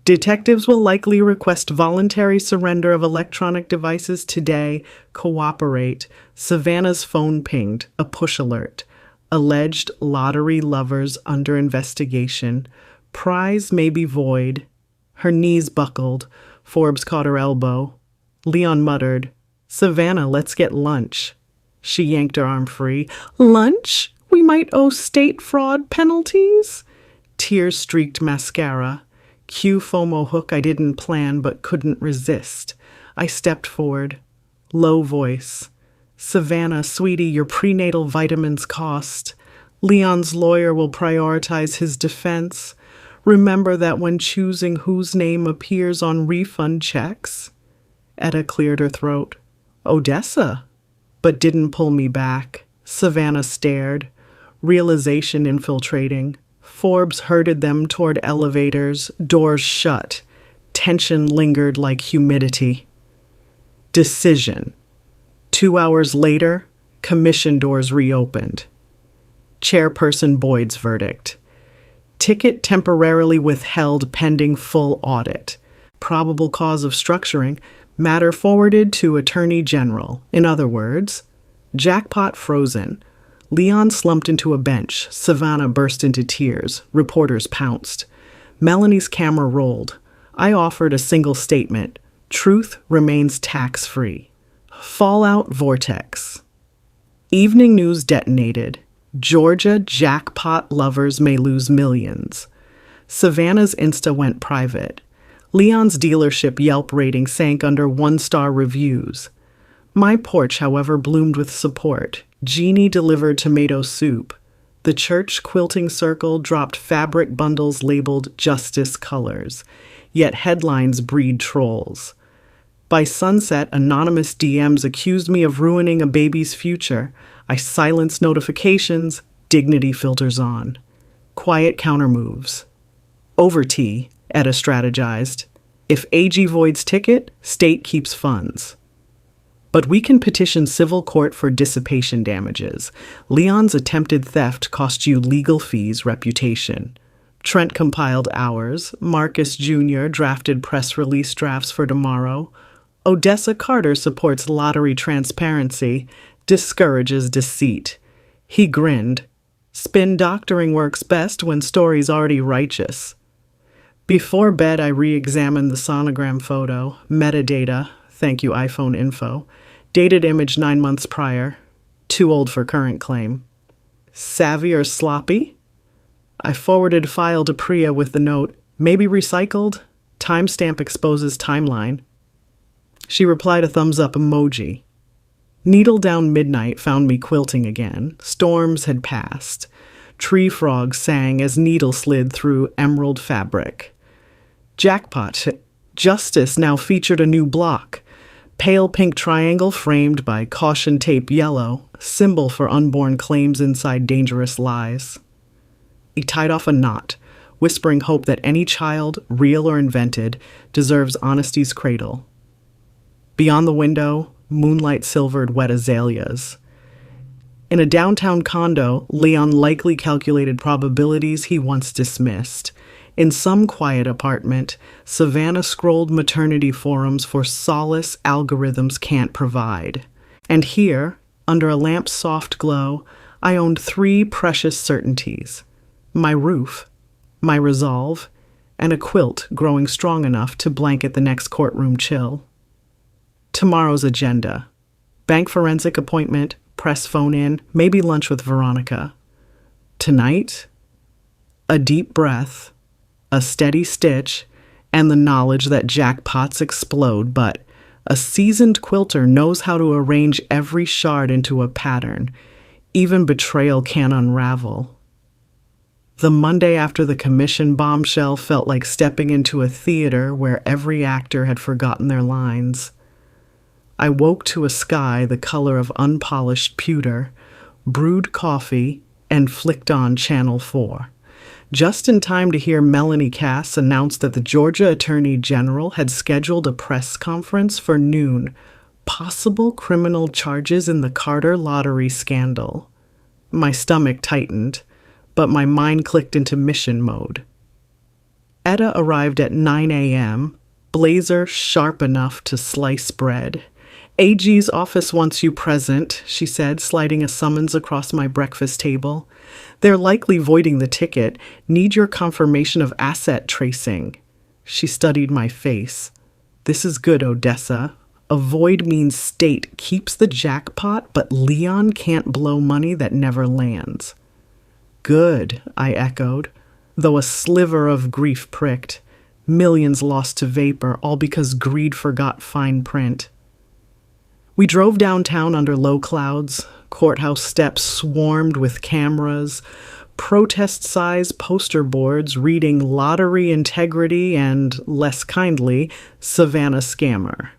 detectives will likely request voluntary surrender of electronic devices today. Cooperate." Savannah's phone pinged, a push alert. "Alleged lottery lovers under investigation. Prize may be void." Her knees buckled. Forbes caught her elbow. Leon muttered, "Savannah, let's get lunch." She yanked her arm free. "Lunch? We might owe state fraud penalties?" Tears streaked mascara. Cue FOMO hook I didn't plan but couldn't resist. I stepped forward. Low voice. "Savannah, sweetie, your prenatal vitamins cost. Leon's lawyer will prioritize his defense. Remember that when choosing whose name appears on refund checks? Etta cleared her throat. Odessa, but didn't pull me back. Savannah stared, realization infiltrating. Forbes herded them toward elevators, doors shut. Tension lingered like humidity. Decision. 2 hours later, commission doors reopened. Chairperson Boyd's verdict. Ticket temporarily withheld pending full audit. Probable cause of structuring. Matter forwarded to Attorney General. In other words, jackpot frozen. Leon slumped into a bench. Savannah burst into tears. Reporters pounced. Melanie's camera rolled. I offered a single statement. Truth remains tax-free. Fallout vortex. Evening news detonated. Georgia jackpot lovers may lose millions. Savannah's Insta went private. Leon's dealership Yelp rating sank under 1-star reviews. My porch, however, bloomed with support. Jeannie delivered tomato soup. The church quilting circle dropped fabric bundles labeled Justice Colors. Yet headlines breed trolls. By sunset, anonymous DMs accused me of ruining a baby's future. I silenced notifications, dignity filters on. Quiet countermoves. Over tea, Etta strategized. If AG voids ticket, state keeps funds. But we can petition civil court for dissipation damages. Leon's attempted theft cost you legal fees, reputation. Trent compiled ours. Marcus Jr. drafted press release drafts for tomorrow. Odessa Carter supports lottery transparency, discourages deceit. He grinned. Spin doctoring works best when story's already righteous. Before bed, I re-examined the sonogram photo, metadata, thank you iPhone info, dated image 9 months prior, too old for current claim. Savvy or sloppy? I forwarded file to Priya with the note, maybe recycled, timestamp exposes timeline. She replied a thumbs up emoji. Needle down midnight found me quilting again. Storms had passed. Tree frogs sang as needle slid through emerald fabric. Jackpot. Justice now featured a new block. Pale pink triangle framed by caution tape yellow, symbol for unborn claims inside dangerous lies. He tied off a knot, whispering hope that any child, real or invented, deserves honesty's cradle. Beyond the window, moonlight silvered wet azaleas. In a downtown condo, Leon likely calculated probabilities he once dismissed. In some quiet apartment, Savannah scrolled maternity forums for solace algorithms can't provide. And here, under a lamp's soft glow, I owned 3 precious certainties. My roof, my resolve, and a quilt growing strong enough to blanket the next courtroom chill. Tomorrow's agenda. Bank forensic appointment, press phone-in, maybe lunch with Veronica. Tonight, a deep breath, a steady stitch, and the knowledge that jackpots explode, but a seasoned quilter knows how to arrange every shard into a pattern. Even betrayal can unravel. The Monday after the commission bombshell felt like stepping into a theater where every actor had forgotten their lines. I woke to a sky the color of unpolished pewter, brewed coffee, and flicked on Channel 4. Just in time to hear Melanie Cass announce that the Georgia Attorney General had scheduled a press conference for noon. Possible criminal charges in the Carter lottery scandal. My stomach tightened, but my mind clicked into mission mode. Etta arrived at 9 a.m., blazer sharp enough to slice bread. AG's office wants you present, she said, sliding a summons across my breakfast table. They're likely voiding the ticket. Need your confirmation of asset tracing. She studied my face. This is good, Odessa. A void means state keeps the jackpot, but Leon can't blow money that never lands. Good, I echoed, though a sliver of grief pricked. Millions lost to vapor, all because greed forgot fine print. We drove downtown under low clouds. Courthouse steps swarmed with cameras. protest-size poster boards reading lottery integrity and, less kindly, Savannah scammer.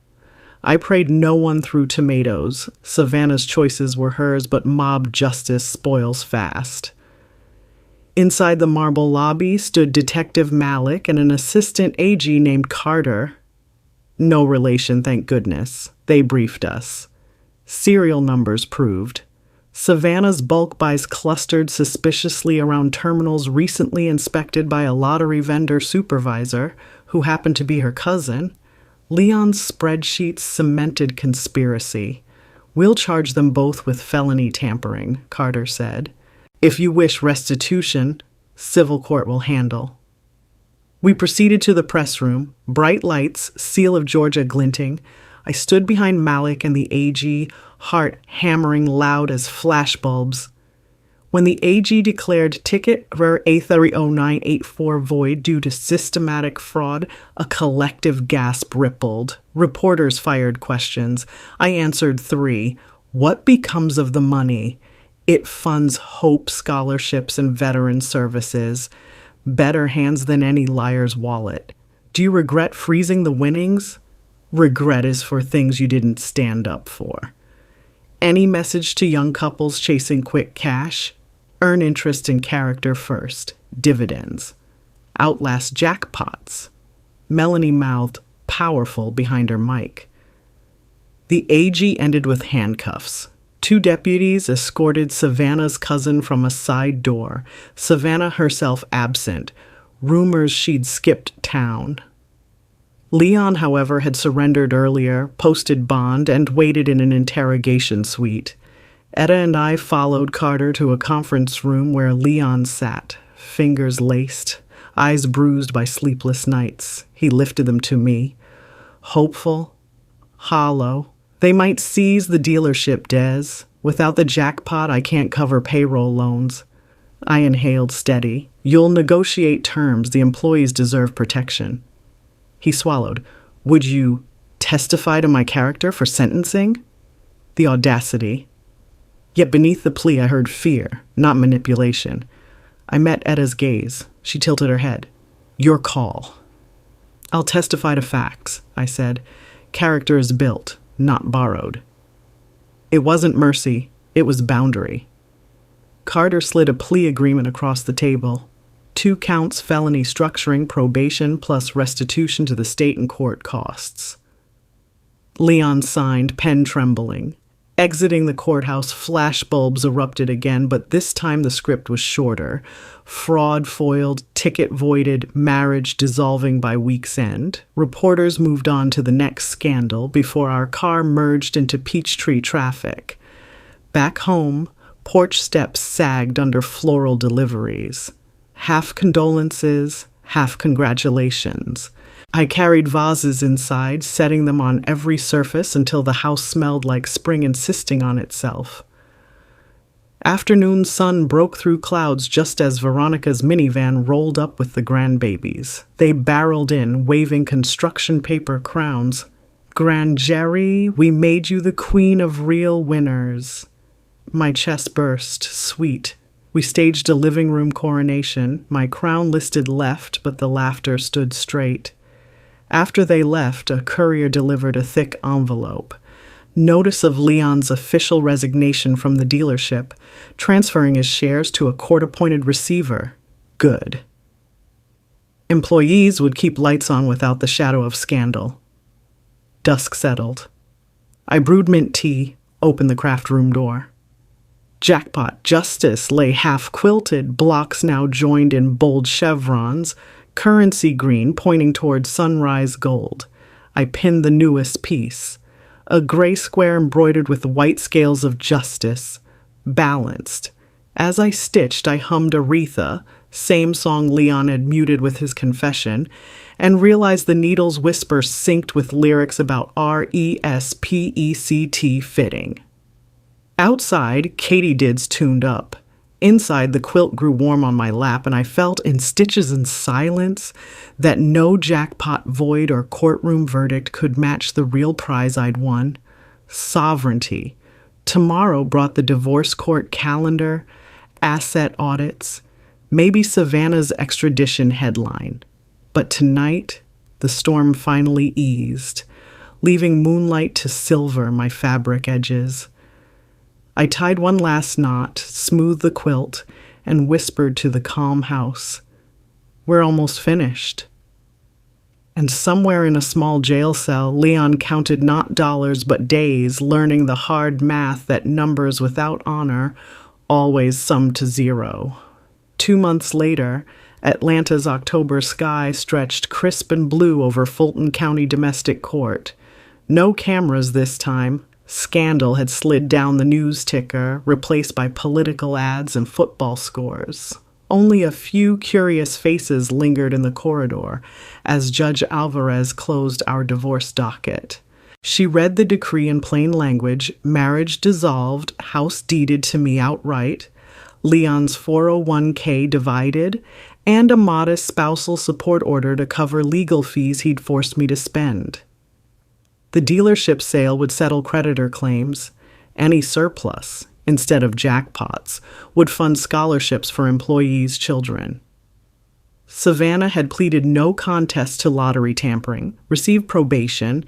I prayed no one threw tomatoes. Savannah's choices were hers, but mob justice spoils fast. Inside the marble lobby stood Detective Malik and an assistant AG named Carter. No relation, thank goodness. They briefed us. Serial numbers proved. Savannah's bulk buys clustered suspiciously around terminals recently inspected by a lottery vendor supervisor, who happened to be her cousin. Leon's spreadsheets cemented conspiracy. We'll charge them both with felony tampering, Carter said. If you wish restitution, civil court will handle. We proceeded to the press room, bright lights, seal of Georgia glinting. I stood behind Malik and the AG, heart hammering loud as flashbulbs. When the AG declared ticket Aretha 0984 void due to systematic fraud, a collective gasp rippled. Reporters fired questions. I answered 3. What becomes of the money? It funds Hope scholarships and veteran services. Better hands than any liar's wallet. Do you regret freezing the winnings? Regret is for things you didn't stand up for. Any message to young couples chasing quick cash? Earn interest in character first. Dividends. Outlast jackpots. Melanie mouthed, powerful behind her mic. The AG ended with handcuffs. 2 deputies escorted Savannah's cousin from a side door, Savannah herself absent. Rumors she'd skipped town. Leon, however, had surrendered earlier, posted bond, and waited in an interrogation suite. Etta and I followed Carter to a conference room where Leon sat, fingers laced, eyes bruised by sleepless nights. He lifted them to me. Hopeful, hollow. They might seize the dealership, Des. Without the jackpot, I can't cover payroll loans. I inhaled steady. You'll negotiate terms. The employees deserve protection. He swallowed. Would you testify to my character for sentencing? The audacity. Yet beneath the plea I heard fear, not manipulation. I met Etta's gaze. She tilted her head. Your call. I'll testify to facts, I said. Character is built, not borrowed. It wasn't mercy, it was boundary. Carter slid a plea agreement across the table. 2 counts felony structuring, probation, plus restitution to the state and court costs. Leon signed, pen trembling. Exiting the courthouse, flashbulbs erupted again, but this time the script was shorter. Fraud foiled, ticket voided, marriage dissolving by week's end. Reporters moved on to the next scandal before our car merged into Peachtree traffic. Back home, porch steps sagged under floral deliveries. Half condolences, half congratulations. I carried vases inside, setting them on every surface until the house smelled like spring insisting on itself. Afternoon sun broke through clouds just as Veronica's minivan rolled up with the grandbabies. They barreled in, waving construction paper crowns. Grand Jerry, we made you the queen of real winners. My chest burst, sweet. We staged a living room coronation. My crown listed left, but the laughter stood straight. After they left, a courier delivered a thick envelope. Notice of Leon's official resignation from the dealership, transferring his shares to a court-appointed receiver. Good. Employees would keep lights on without the shadow of scandal. Dusk settled. I brewed mint tea, opened the craft room door. Jackpot Justice lay half-quilted, blocks now joined in bold chevrons, currency green pointing toward sunrise gold. I pinned the newest piece. A gray square embroidered with white scales of justice. Balanced. As I stitched, I hummed Aretha, same song Leon had muted with his confession, and realized the needle's whisper synced with lyrics about RESPECT fitting. Outside, katydids tuned up. Inside, the quilt grew warm on my lap, and I felt in stitches and silence that no jackpot void or courtroom verdict could match the real prize I'd won. Sovereignty. Tomorrow brought the divorce court calendar, asset audits, maybe Savannah's extradition headline. But tonight, the storm finally eased, leaving moonlight to silver my fabric edges. I tied one last knot, smoothed the quilt, and whispered to the calm house, "We're almost finished." And somewhere in a small jail cell, Leon counted not dollars but days, learning the hard math that numbers without honor always sum to zero. 2 months later, Atlanta's October sky stretched crisp and blue over Fulton County Domestic Court. No cameras this time. Scandal had slid down the news ticker, replaced by political ads and football scores. Only a few curious faces lingered in the corridor as Judge Alvarez closed our divorce docket. She read the decree in plain language: marriage dissolved, house deeded to me outright, Leon's 401k divided, and a modest spousal support order to cover legal fees he'd forced me to spend. The dealership sale would settle creditor claims. Any surplus, instead of jackpots, would fund scholarships for employees' children. Savannah had pleaded no contest to lottery tampering, received probation,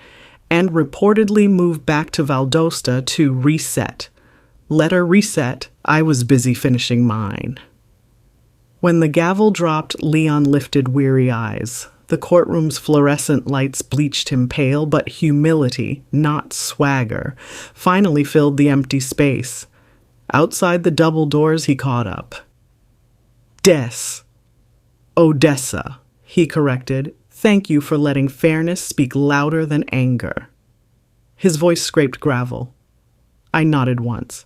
and reportedly moved back to Valdosta to reset. Let her reset. I was busy finishing mine. When the gavel dropped, Leon lifted weary eyes. The courtroom's fluorescent lights bleached him pale, but humility, not swagger, finally filled the empty space. Outside the double doors, he caught up. Odessa, he corrected. Thank you for letting fairness speak louder than anger. His voice scraped gravel. I nodded once.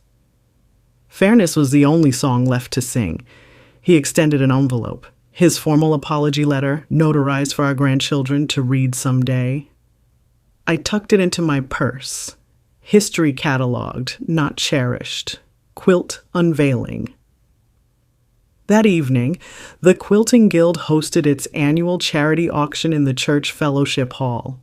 Fairness was the only song left to sing. He extended an envelope. His formal apology letter, notarized for our grandchildren to read someday. I tucked it into my purse. History cataloged, not cherished. Quilt unveiling. That evening, the Quilting Guild hosted its annual charity auction in the church fellowship hall.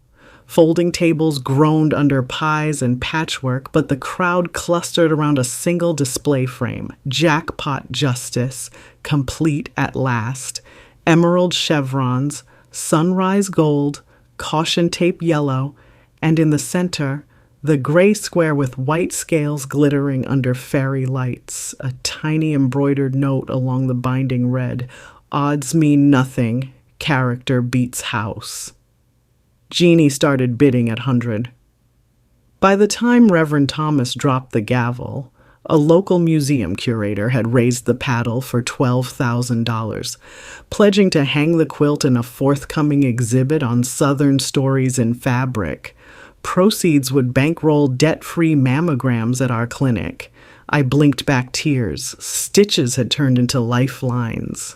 Folding tables groaned under pies and patchwork, but the crowd clustered around a single display frame. Jackpot justice, complete at last. Emerald chevrons, sunrise gold, caution tape yellow, and in the center, the gray square with white scales glittering under fairy lights. A tiny embroidered note along the binding read, "Odds mean nothing, character beats house." Jeannie started bidding at 100. By the time Reverend Thomas dropped the gavel, a local museum curator had raised the paddle for $12,000, pledging to hang the quilt in a forthcoming exhibit on Southern stories in fabric. Proceeds would bankroll debt-free mammograms at our clinic. I blinked back tears. Stitches had turned into lifelines.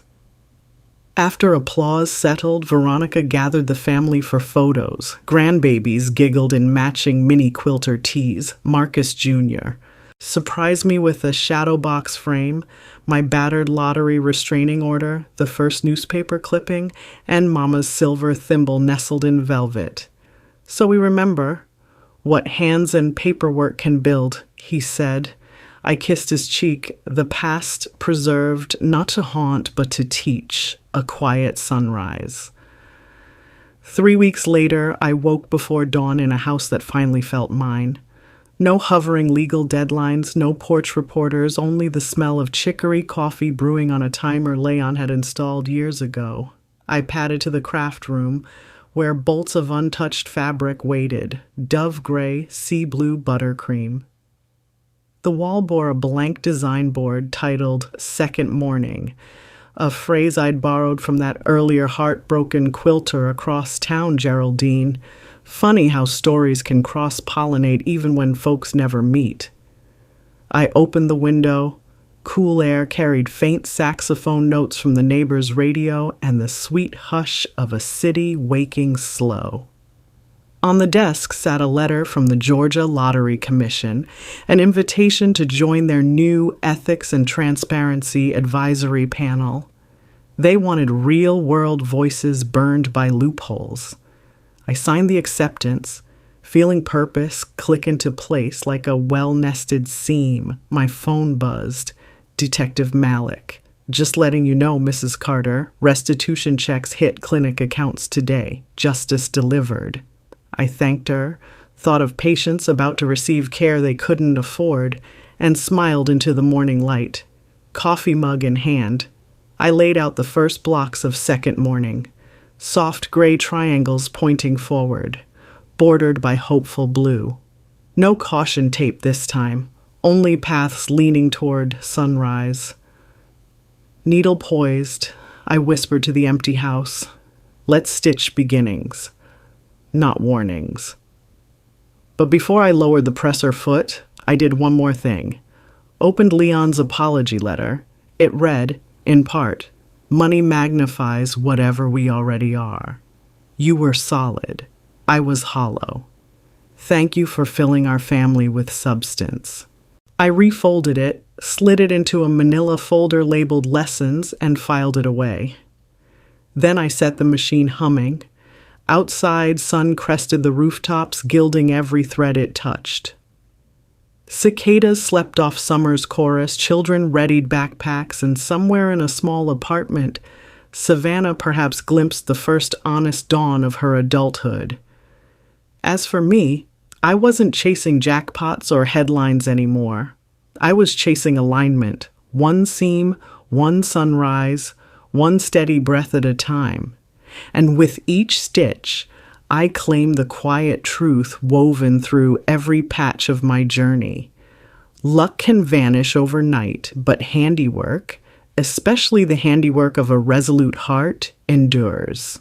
After applause settled, Veronica gathered the family for photos. Grandbabies giggled in matching mini quilter tees. Marcus Jr. surprised me with a shadow box frame, my battered lottery restraining order, the first newspaper clipping, and Mama's silver thimble nestled in velvet. So we remember what hands and paperwork can build, he said. I kissed his cheek, the past preserved, not to haunt, but to teach, a quiet sunrise. 3 weeks later, I woke before dawn in a house that finally felt mine. No hovering legal deadlines, no porch reporters, only the smell of chicory coffee brewing on a timer Leon had installed years ago. I padded to the craft room, where bolts of untouched fabric waited, dove gray, sea blue buttercream. The wall bore a blank design board titled "Second Morning," a phrase I'd borrowed from that earlier heartbroken quilter across town, Geraldine. Funny how stories can cross-pollinate even when folks never meet. I opened the window. Cool air carried faint saxophone notes from the neighbor's radio and the sweet hush of a city waking slow. On the desk sat a letter from the Georgia Lottery Commission, an invitation to join their new Ethics and Transparency Advisory Panel. They wanted real-world voices burned by loopholes. I signed the acceptance, feeling purpose click into place like a well-nested seam. My phone buzzed. Detective Malik. Just letting you know, Mrs. Carter, restitution checks hit clinic accounts today. Justice delivered. I thanked her, thought of patients about to receive care they couldn't afford, and smiled into the morning light. Coffee mug in hand, I laid out the first blocks of second morning. Soft gray triangles pointing forward, bordered by hopeful blue. No caution tape this time, only paths leaning toward sunrise. Needle poised, I whispered to the empty house, "Let's stitch beginnings, not warnings." But before I lowered the presser foot, I did one more thing. Opened Leon's apology letter. It read, in part, "Money magnifies whatever we already are. You were solid. I was hollow. Thank you for filling our family with substance." I refolded it, slid it into a manila folder labeled Lessons, and filed it away. Then I set the machine humming. Outside, sun crested the rooftops, gilding every thread it touched. Cicadas slept off summer's chorus, children readied backpacks, and somewhere in a small apartment, Savannah perhaps glimpsed the first honest dawn of her adulthood. As for me, I wasn't chasing jackpots or headlines anymore. I was chasing alignment, one seam, one sunrise, one steady breath at a time. And with each stitch, I claim the quiet truth woven through every patch of my journey. Luck can vanish overnight, but handiwork, especially the handiwork of a resolute heart, endures.